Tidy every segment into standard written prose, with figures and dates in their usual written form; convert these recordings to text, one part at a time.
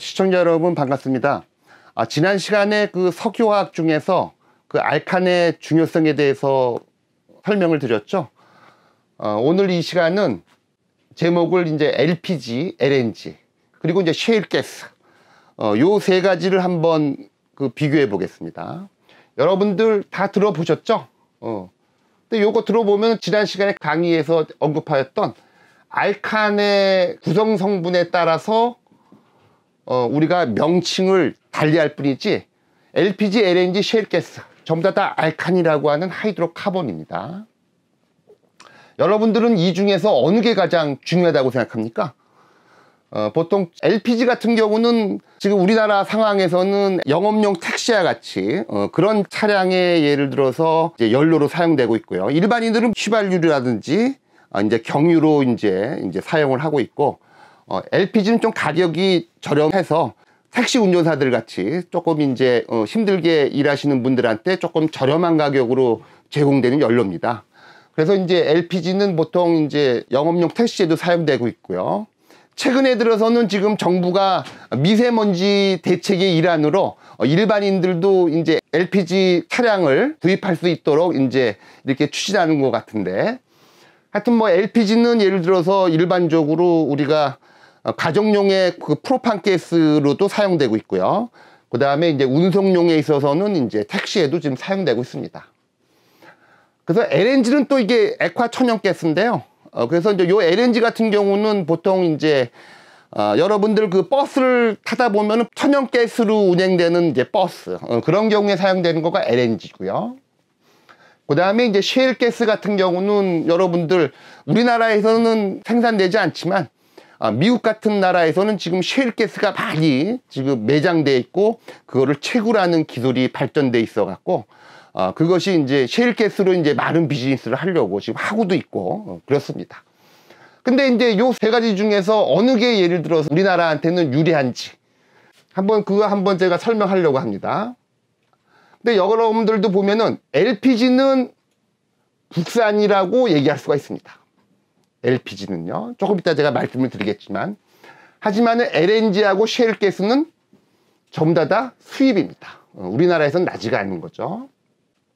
시청자 여러분 반갑습니다. 지난 시간에 그 석유화학 중에서 그 알칸의 중요성에 대해서 설명을 드렸죠. 오늘 이 시간은 제목을 이제 LPG, LNG 그리고 이제 셰일가스 요 세 가지를 한번 그 비교해 보겠습니다. 여러분들 다 들어보셨죠? 근데 요거 들어보면 지난 시간에 강의에서 언급하였던 알칸의 구성 성분에 따라서 우리가 명칭을 달리할 뿐이지 LPG, LNG, 셰일가스 전부 다 알칸이라고 하는 하이드로카본입니다. 여러분들은 이 중에서 어느 게 가장 중요하다고 생각합니까? 보통 LPG 같은 경우는 지금 우리나라 상황에서는 영업용 택시와 같이 그런 차량에 예를 들어서 이제 연료로 사용되고 있고요. 일반인들은 휘발유라든지 이제 경유로 이제 사용을 하고 있고, LPG는 좀 가격이 저렴해서 택시 운전사들 같이 조금 이제 힘들게 일하시는 분들한테 조금 저렴한 가격으로 제공되는 연료입니다. 그래서 이제 LPG는 보통 이제 영업용 택시에도 사용되고 있고요. 최근에 들어서는 지금 정부가 미세먼지 대책의 일환으로 일반인들도 이제 LPG 차량을 구입할 수 있도록 이제 이렇게 추진하는 것 같은데, 하여튼 뭐 LPG는 예를 들어서 일반적으로 우리가 가정용의 그 프로판 가스로도 사용되고 있고요. 그 다음에 이제 운송용에 있어서는 이제 택시에도 지금 사용되고 있습니다. 그래서 LNG는 또 이게 액화 천연가스인데요. 그래서 이제 요 LNG 같은 경우는 보통 이제 여러분들 그 버스를 타다 보면은 천연가스로 운행되는 이제 버스 그런 경우에 사용되는 거가 LNG고요. 그 다음에 이제 셰일가스 같은 경우는 여러분들 우리나라에서는 생산되지 않지만 미국 같은 나라에서는 지금 셰일가스가 많이 지금 매장되어 있고 그거를 채굴하는 기술이 발전돼 있어 갖고 그것이 이제 셰일가스로 이제 많은 비즈니스를 하려고 지금 하고도 있고 그렇습니다. 근데 이제 요 세 가지 중에서 어느 게 예를 들어서 우리나라한테는 유리한지 그거 한번 제가 설명하려고 합니다. 근데 여러분들도 보면은 LPG는 국산이라고 얘기할 수가 있습니다. LPG는요. 조금 이따 제가 말씀을 드리겠지만, 하지만은 LNG하고 셰일가스는 전부 다 수입입니다. 우리나라에서는 나지가 않는 거죠.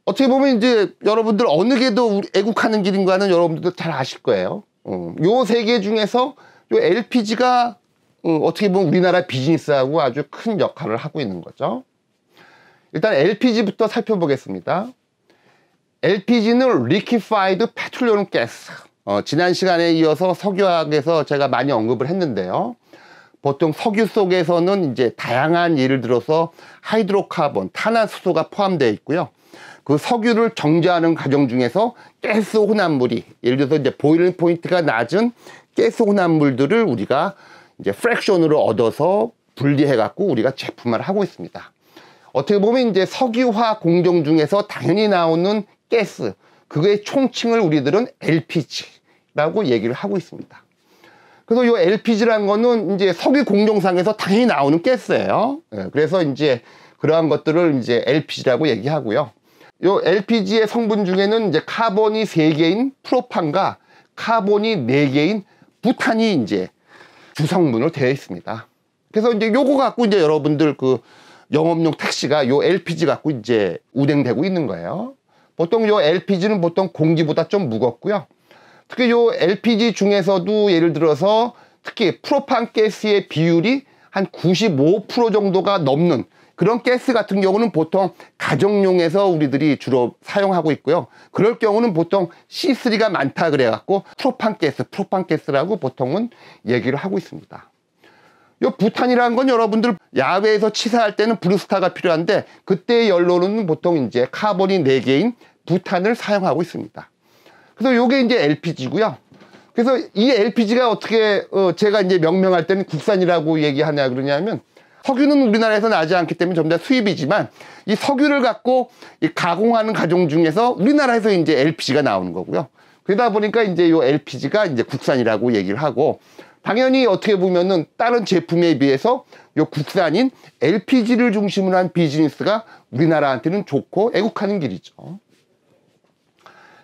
어떻게 보면 이제 여러분들 어느 게 더 애국하는 길인가는 여러분들도 잘 아실 거예요. 요 세 개 중에서 요 LPG가 어떻게 보면 우리나라 비즈니스하고 아주 큰 역할을 하고 있는 거죠. 일단 LPG부터 살펴보겠습니다. LPG는 Liquefied Petroleum Gas. 지난 시간에 이어서 석유화학에서 제가 많이 언급을 했는데요. 보통 석유 속에서는 이제 다양한 예를 들어서 하이드로카본, 탄화수소가 포함되어 있고요. 그 석유를 정제하는 과정 중에서 가스 혼합물이 예를 들어서 이제 보일링 포인트가 낮은 가스 혼합물들을 우리가 이제 프랙션으로 얻어서 분리해 갖고 우리가 제품화를 하고 있습니다. 어떻게 보면 이제 석유화 공정 중에서 당연히 나오는 가스, 그거의 총칭을 우리들은 LPG라고 얘기를 하고 있습니다. 그래서 이 LPG라는 거는 이제 석유 공정상에서 당연히 나오는 가스예요. 그래서 이제 그러한 것들을 이제 LPG라고 얘기하고요. 요 LPG의 성분 중에는 이제 카본이 3개인 프로판과 카본이 4개인 부탄이 이제 주성분으로 되어 있습니다. 그래서 이제 요거 갖고 이제 여러분들 그 영업용 택시가 요 LPG 갖고 이제 운행되고 있는 거예요. 보통 요 LPG는 보통 공기보다 좀 무겁고요. 특히 요 LPG 중에서도 예를 들어서 특히 프로판 가스의 비율이 한 95% 정도가 넘는 그런 가스 같은 경우는 보통 가정용에서 우리들이 주로 사용하고 있고요. 그럴 경우는 보통 C3가 많다 그래갖고 프로판 가스라고 보통은 얘기를 하고 있습니다. 요 부탄이라는 건 여러분들 야외에서 치사할 때는 브루스타가 필요한데 그때의 연료는 보통 이제 카본이 4개인 부탄을 사용하고 있습니다. 그래서 요게 이제 LPG고요. 그래서 이 LPG가 어떻게 제가 이제 명명할 때는 국산이라고 얘기하냐 그러냐면, 석유는 우리나라에서 나지 않기 때문에 전부 다 수입이지만 이 석유를 갖고 이 가공하는 과정 중에서 우리나라에서 이제 LPG가 나오는 거고요. 그러다 보니까 이제 요 LPG가 이제 국산이라고 얘기를 하고, 당연히 어떻게 보면은 다른 제품에 비해서 요 국산인 LPG를 중심으로 한 비즈니스가 우리나라한테는 좋고 애국하는 길이죠.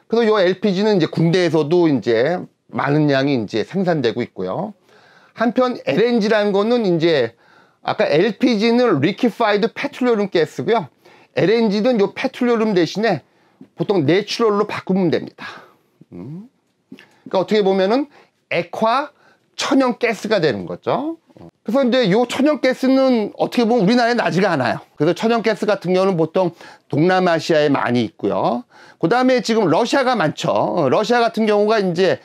그래서 요 LPG는 이제 군대에서도 이제 많은 양이 이제 생산되고 있고요. 한편 LNG라는 거는 이제 아까 LPG는 리퀴파이드 페트롤리움 가스고요. LNG는 요 페트롤리움 대신에 보통 내추럴로 바꾸면 됩니다. 그러니까 어떻게 보면은 액화 천연 가스가 되는 거죠. 그래서 이제 요 천연 가스는 어떻게 보면 우리나라에 나지가 않아요. 그래서 천연 가스 같은 경우는 보통 동남아시아에 많이 있고요. 그 다음에 지금 러시아가 많죠. 러시아 같은 경우가 이제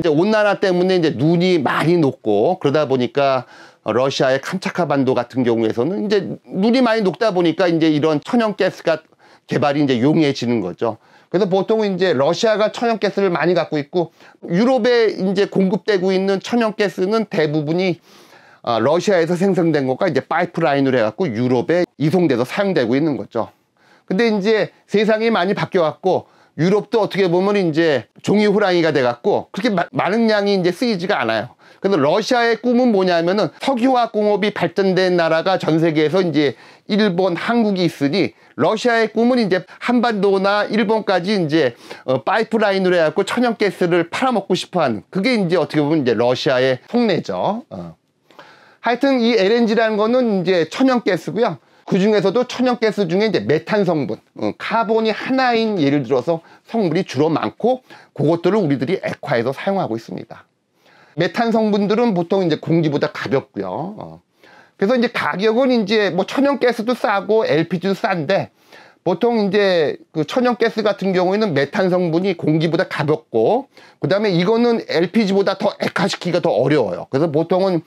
온난화 때문에 이제 눈이 많이 녹고 그러다 보니까 러시아의 캄차카 반도 같은 경우에서는 이제 눈이 많이 녹다 보니까 이제 이런 천연 가스가 개발이 이제 용이해지는 거죠. 그래서 보통 이제 러시아가 천연가스를 많이 갖고 있고 유럽에 이제 공급되고 있는 천연가스는 대부분이 러시아에서 생성된 것과 이제 파이프라인으로 해갖고 유럽에 이송돼서 사용되고 있는 거죠. 근데 이제 세상이 많이 바뀌어갖고 유럽도 어떻게 보면 이제 종이 호랑이가 돼갖고 그렇게 많은 양이 이제 쓰이지가 않아요. 그래서 러시아의 꿈은 뭐냐면은 석유화학 공업이 발전된 나라가 전 세계에서 이제 일본, 한국이 있으니 러시아의 꿈은 이제 한반도나 일본까지 이제 파이프라인으로 해갖고 천연가스를 팔아먹고 싶어하는 그게 이제 어떻게 보면 이제 러시아의 속내죠. 하여튼 이 LNG라는 거는 이제 천연가스고요. 그 중에서도 천연가스 중에 이제 메탄 성분, 카본이 하나인 예를 들어서 성분이 주로 많고 그것들을 우리들이 액화해서 사용하고 있습니다. 메탄 성분들은 보통 이제 공기보다 가볍고요. 그래서 이제 가격은 이제 뭐 천연가스도 싸고 LPG도 싼데 보통 이제 그 천연가스 같은 경우에는 메탄 성분이 공기보다 가볍고 그 다음에 이거는 LPG보다 더 액화시키기가 더 어려워요. 그래서 보통은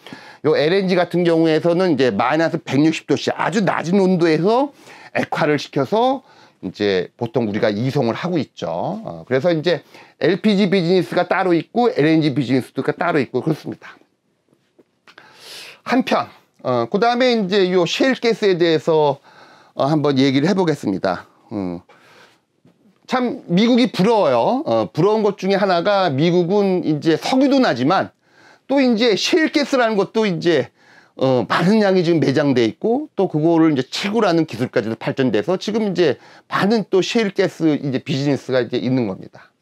요 LNG 같은 경우에서는 이제 마이너스 160도씨 아주 낮은 온도에서 액화를 시켜서 이제 보통 우리가 이송을 하고 있죠. 그래서 이제 LPG 비즈니스가 따로 있고 LNG 비즈니스가 따로 있고 그렇습니다. 한편 그 다음에 이제 요 셰일가스에 대해서 한번 얘기를 해보겠습니다. 참 미국이 부러워요. 부러운 것 중에 하나가 미국은 이제 석유도 나지만 또 이제 셰일가스라는 것도 이제 많은 양이 지금 매장돼 있고 또 그거를 이제 채굴하는 기술까지도 발전돼서 지금 이제 많은 또 셰일가스 이제 비즈니스가 이제 있는 겁니다.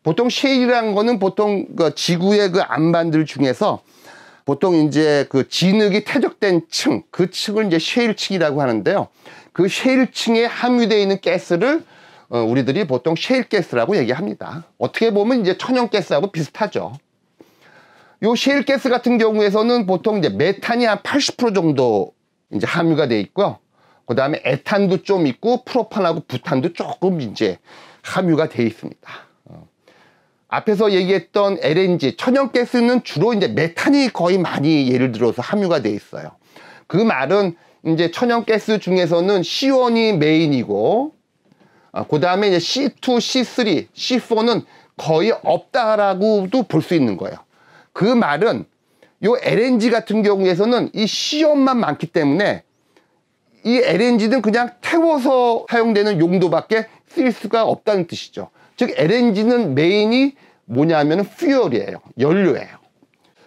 보통 셰일이라는 거는 보통 그 지구의 그 안반들 중에서 보통 이제 그 진흙이 퇴적된 층, 그 층을 이제 셰일층이라고 하는데요. 그 셰일층에 함유되어 있는 가스를 우리들이 보통 셰일가스라고 얘기합니다. 어떻게 보면 이제 천연가스하고 비슷하죠. 요 셰일가스 같은 경우에서는 보통 이제 메탄이 한 80% 정도 이제 함유가 돼 있고요. 그 다음에 에탄도 좀 있고 프로판하고 부탄도 조금 이제 함유가 돼 있습니다. 앞에서 얘기했던 LNG, 천연가스는 주로 이제 메탄이 거의 많이 예를 들어서 함유가 돼 있어요. 그 말은 이제 천연가스 중에서는 C1이 메인이고, 그 다음에 이제 C2, C3, C4는 거의 없다라고도 볼 수 있는 거예요. 그 말은 요 LNG 같은 경우에서는 이 C1만 많기 때문에 이 LNG는 그냥 태워서 사용되는 용도밖에 쓸 수가 없다는 뜻이죠. 즉 LNG는 메인이 뭐냐면은 퓨얼이에요. 연료예요.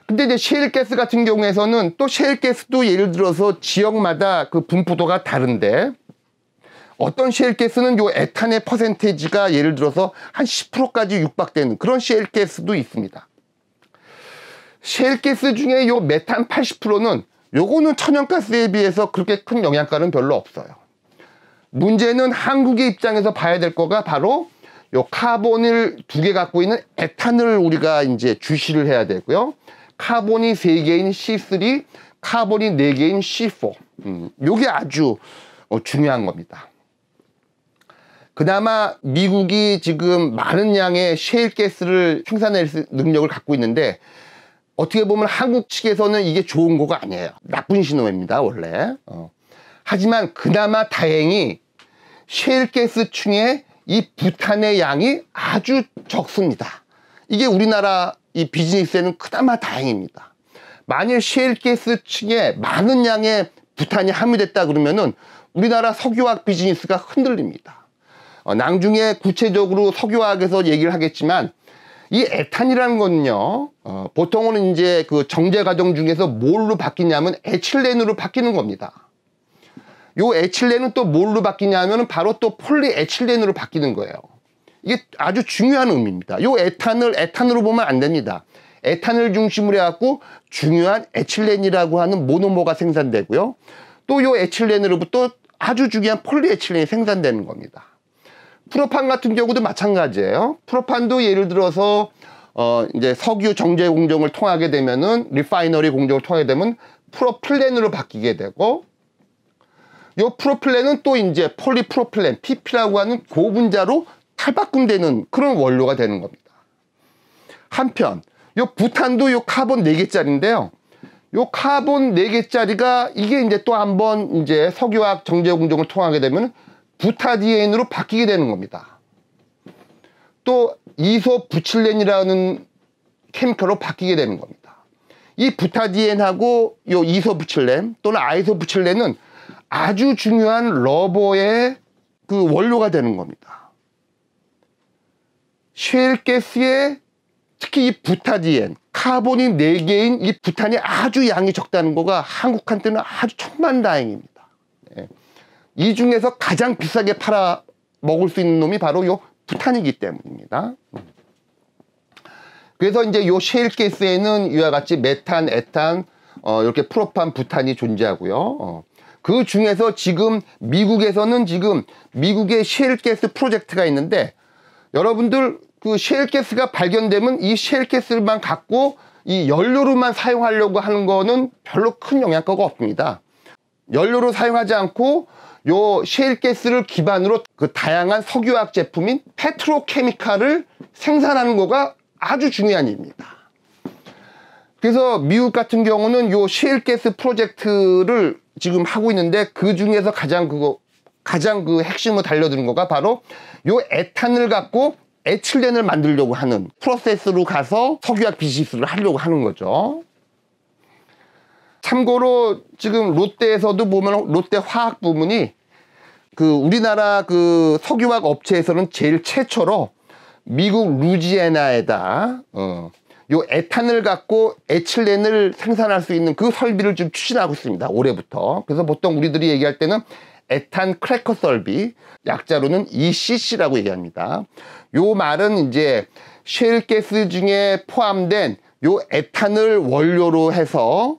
근데 이제 셰일가스 같은 경우에서는 또 셰일가스도 예를 들어서 지역마다 그 분포도가 다른데 어떤 셰일가스는 요 에탄의 퍼센테이지가 예를 들어서 한 10%까지 육박되는 그런 셰일가스도 있습니다. 셰일가스 중에 요 메탄 80%는 요거는 천연가스에 비해서 그렇게 큰 영향가는 별로 없어요. 문제는 한국의 입장에서 봐야 될 거가 바로 요 카본을 2개 갖고 있는 에탄을 우리가 이제 주시를 해야 되고요. 카본이 3개인 C3, 카본이 4개인 C4. 요게 아주 중요한 겁니다. 그나마 미국이 지금 많은 양의 셰일가스를 생산할 능력을 갖고 있는데 어떻게 보면 한국 측에서는 이게 좋은 거가 아니에요. 나쁜 신호입니다, 원래. 하지만 그나마 다행히 셰일가스 중에 이 부탄의 양이 아주 적습니다. 이게 우리나라 이 비즈니스에는 그나마 다행입니다. 만일 셰일가스 층에 많은 양의 부탄이 함유됐다 그러면은 우리나라 석유화학 비즈니스가 흔들립니다. 나중에 구체적으로 석유화학에서 얘기를 하겠지만 이 에탄이라는 거는요, 보통은 이제 그 정제 과정 중에서 뭘로 바뀌냐면 에틸렌으로 바뀌는 겁니다. 요 에틸렌은 또 뭘로 바뀌냐면 바로 또 폴리에틸렌으로 바뀌는 거예요. 이게 아주 중요한 의미입니다. 요 에탄을 에탄으로 보면 안 됩니다. 에탄을 중심으로 해갖고 중요한 에틸렌이라고 하는 모노머가 생산되고요. 또 이 에틸렌으로부터 아주 중요한 폴리에틸렌이 생산되는 겁니다. 프로판 같은 경우도 마찬가지예요. 프로판도 예를 들어서 이제 석유 정제 공정을 통하게 되면은 리파이너리 공정을 통하게 되면 프로필렌으로 바뀌게 되고, 이 프로필렌은 또 이제 폴리프로필렌 PP라고 하는 고분자로 탈바꿈되는 그런 원료가 되는 겁니다. 한편 이 부탄도 이 카본 4개짜리인데요. 요 카본 4개짜리가 이게 이제 또 한번 이제 석유화학 정제 공정을 통하게 되면 부타디엔으로 바뀌게 되는 겁니다. 또 이소부칠렌이라는 케미컬로 바뀌게 되는 겁니다. 이 부타디엔하고 요 이소부칠렌 또는 아이소부칠렌은 아주 중요한 러버의 그 원료가 되는 겁니다. 셰일가스의 특히 이 부타디엔, 카본이 4개인 이 부탄이 아주 양이 적다는 거가 한국한테는 아주 천만다행입니다. 예. 이 중에서 가장 비싸게 팔아 먹을 수 있는 놈이 바로 요 부탄이기 때문입니다. 그래서 이제 요 셰일가스에는 이와 같이 메탄, 에탄, 이렇게 프로판, 부탄이 존재하고요. 그 중에서 지금 미국에서는 지금 미국의 셰일가스 프로젝트가 있는데, 여러분들 그 셰일가스가 발견되면 이 셰일가스만 갖고 이 연료로만 사용하려고 하는 거는 별로 큰 영향가가 없습니다. 연료로 사용하지 않고 요 셰일가스를 기반으로 그 다양한 석유화학 제품인 페트로케미칼을 생산하는 거가 아주 중요한 일입니다. 그래서 미국 같은 경우는 요 셰일가스 프로젝트를 지금 하고 있는데, 그 중에서 가장 그 핵심으로 달려드는 거가 바로 요 에탄을 갖고 에틸렌을 만들려고 하는 프로세스로 가서 석유화학 비즈니스를 하려고 하는 거죠. 참고로 지금 롯데에서도 보면 롯데 화학 부문이 그 우리나라 그 석유화학 업체에서는 제일 최초로 미국 루지애나에다 요 에탄을 갖고 에틸렌을 생산할 수 있는 그 설비를 지금 추진하고 있습니다. 올해부터. 그래서 보통 우리들이 얘기할 때는 에탄 크래커 설비, 약자로는 ECC라고 얘기합니다. 요 말은 이제 셰일가스 중에 포함된 요 에탄을 원료로 해서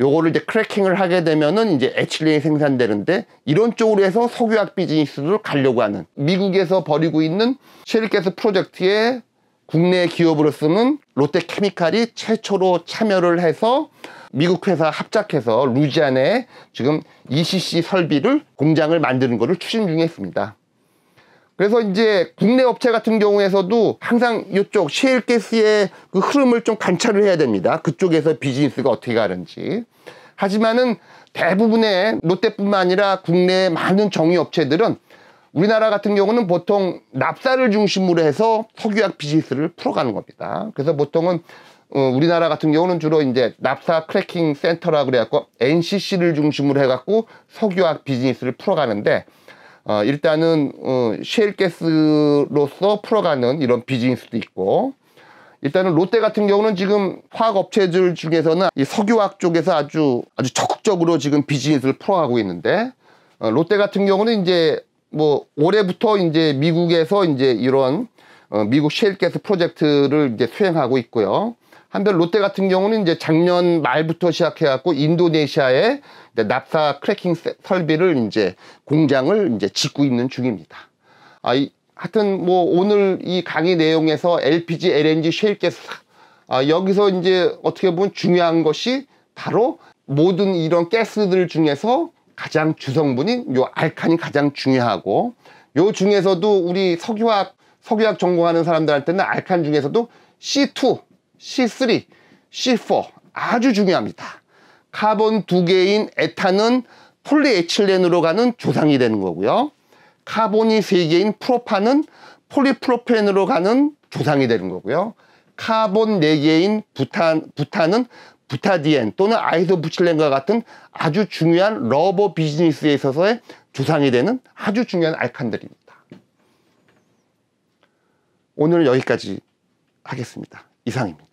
요거를 이제 크래킹을 하게 되면은 이제 에틸렌이 생산되는데, 이런 쪽으로 해서 석유화학 비즈니스를 가려고 하는 미국에서 벌이고 있는 셰일가스 프로젝트에 국내 기업으로서는 롯데케미칼이 최초로 참여를 해서 미국 회사 합작해서 루지애나에 지금 ECC 설비를 공장을 만드는 것을 추진 중에 있습니다. 그래서 이제 국내 업체 같은 경우에서도 항상 이쪽 셰일가스의 그 흐름을 좀 관찰을 해야 됩니다. 그쪽에서 비즈니스가 어떻게 가는지. 하지만은 대부분의 롯데뿐만 아니라 국내 많은 정유 업체들은 우리나라 같은 경우는 보통 납사를 중심으로 해서 석유화학 비즈니스를 풀어가는 겁니다. 그래서 보통은 우리나라 같은 경우는 주로 이제 납사 크래킹 센터라 그래갖고 NCC를 중심으로 해갖고 석유화학 비즈니스를 풀어가는데, 일단은 셰일가스로서 풀어가는 이런 비즈니스도 있고, 일단은 롯데 같은 경우는 지금 화학 업체들 중에서는 이 석유화학 쪽에서 아주 적극적으로 지금 비즈니스를 풀어가고 있는데, 롯데 같은 경우는 이제 뭐 올해부터 이제 미국에서 이제 이런 미국 셰일가스 프로젝트를 이제 수행하고 있고요. 한편 롯데 같은 경우는 이제 작년 말부터 시작해갖고 인도네시아에 납사 크래킹 설비를 이제 공장을 이제 짓고 있는 중입니다. 하여튼 뭐 오늘 이 강의 내용에서 LPG, LNG, 셰일가스, 여기서 이제 어떻게 보면 중요한 것이 바로 모든 이런 가스들 중에서 가장 주성분인 요 알칸이 가장 중요하고, 요 중에서도 우리 석유화학 전공하는 사람들한테는 알칸 중에서도 C2, C3, C4 아주 중요합니다. 카본 2개인 에탄은 폴리에틸렌으로 가는 조상이 되는 거고요. 카본이 3개인 프로판은 폴리프로펜으로 가는 조상이 되는 거고요. 카본 4개인 부탄은 부타디엔 또는 아이소부칠렌과 같은 아주 중요한 러버 비즈니스에 있어서의 조상이 되는 아주 중요한 알칸들입니다. 오늘 여기까지 하겠습니다. 이상입니다.